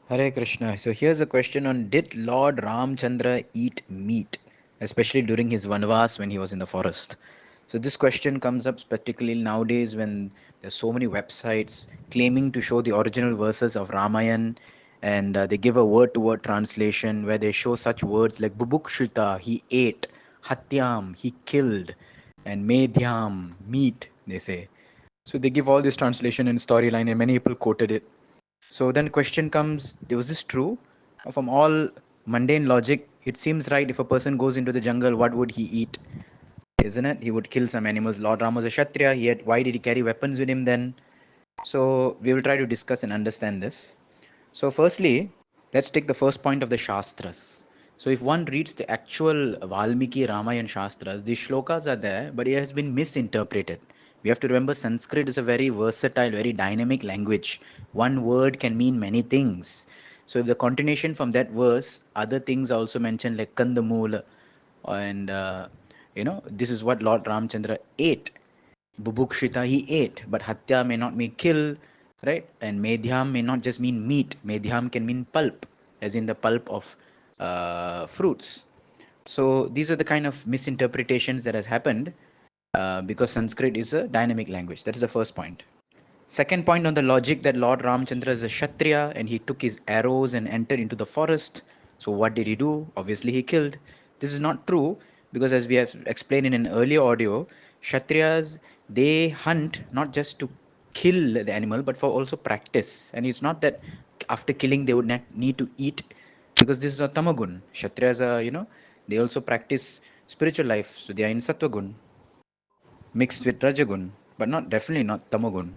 Hare Krishna. So here's a question on, did Lord Ramchandra eat meat, especially during his Vanvas when he was in the forest? So this question comes up particularly nowadays when there's so many websites claiming to show the original verses of Ramayan, and they give a word-to-word translation where they show such words like Bubukshita, he ate, Hatyam, he killed, and Medhyam, meat, they say. So they give all this translation and storyline, and many people quoted it. So then question comes, was this true? From all mundane logic, it seems right. If a person goes into the jungle, what would he eat? Isn't it? He would kill some animals. Lord Rama was a Kshatriya. Why did he carry weapons with him then? So we will try to discuss and understand this. So firstly, let's take the first point of the Shastras. So if one reads the actual Valmiki Ramayana Shastras, the shlokas are there, but it has been misinterpreted. We have to remember Sanskrit is a very versatile, very dynamic language. One word can mean many things. So if the continuation from that verse, other things are also mentioned like Kandamula, and this is what Lord Ramchandra ate. Bubukshita, he ate, but Hatya may not mean kill, right? And Medhyam may not just mean meat. Medhyam can mean pulp, as in the pulp of fruits. So these are the kind of misinterpretations that has happened because Sanskrit is a dynamic language. That is the first point. Second point on the logic that Lord Ramchandra is a Kshatriya and he took his arrows and entered into the forest. So what did he do? Obviously he killed. This is not true because as we have explained in an earlier audio, Kshatriyas, they hunt not just to kill the animal but for also practice. And it's not that after killing they would not need to eat, because this is a tamagun. Kshatriyas are, they also practice spiritual life. So they are in sattvagun mixed with rajagun, but not definitely not tamagun.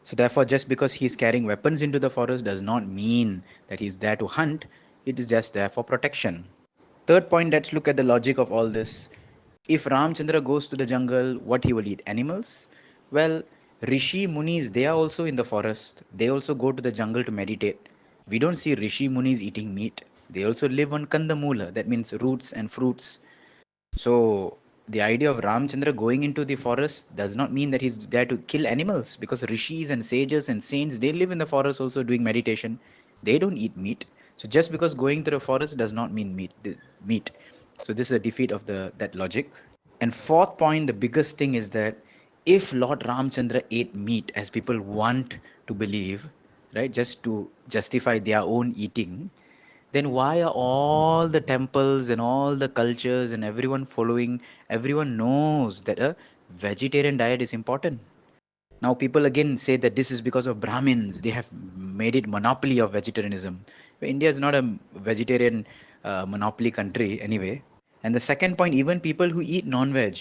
So therefore, just because he's carrying weapons into the forest does not mean that he's there to hunt. It is just there for protection. Third point, let's look at the logic of all this. If Ramchandra goes to the jungle, what he will eat? Animals? Well, Rishi Munis, they are also in the forest. They also go to the jungle to meditate. We don't see Rishi Munis eating meat. They also live on Kandamula, that means roots and fruits. So the idea of Ramchandra going into the forest does not mean that he's there to kill animals, because rishis and sages and saints, they live in the forest also doing meditation. They don't eat meat. So just because going to the forest does not mean meat. So this is a defeat of the that logic. And fourth point, the biggest thing is that if Lord Ramchandra ate meat as people want to believe, right, just to justify their own eating, then why are all the temples and all the cultures and everyone following, everyone knows that a vegetarian diet is important? Now people again say that this is because of Brahmins. They have made it monopoly of vegetarianism. India is not a vegetarian monopoly country anyway. And the second point, even people who eat non-veg,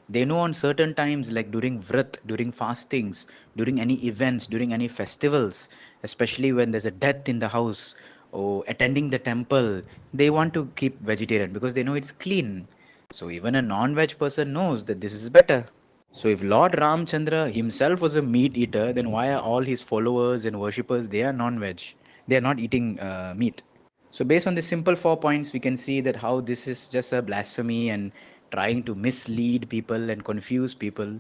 they know on certain times, like during vrit, during fastings, during any events, during any festivals, especially when there's a death in the house or attending the temple, they want to keep vegetarian because they know it's clean. So even a non-veg person knows that this is better. So if Lord Ramchandra himself was a meat eater, then why are all his followers and worshippers, they are non-veg? They are not eating meat. So based on the simple 4 points, we can see that how this is just a blasphemy and trying to mislead people and confuse people.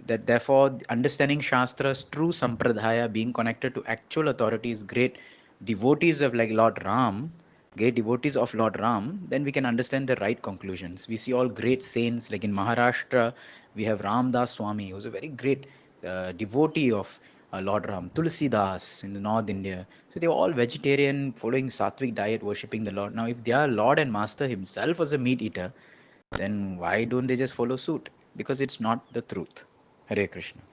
That therefore understanding Shastra's true sampradaya, being connected to actual authorities, great devotees of like Lord Ram, great devotees of Lord Ram, then we can understand the right conclusions. We see all great saints, like in Maharashtra, we have Ram Das Swami, who was a very great devotee of Lord Ram, Tulsi Das in the North India. So they were all vegetarian, following sattvic diet, worshipping the Lord. Now, if their Lord and Master himself was a meat eater, then why don't they just follow suit? Because it's not the truth. Hare Krishna.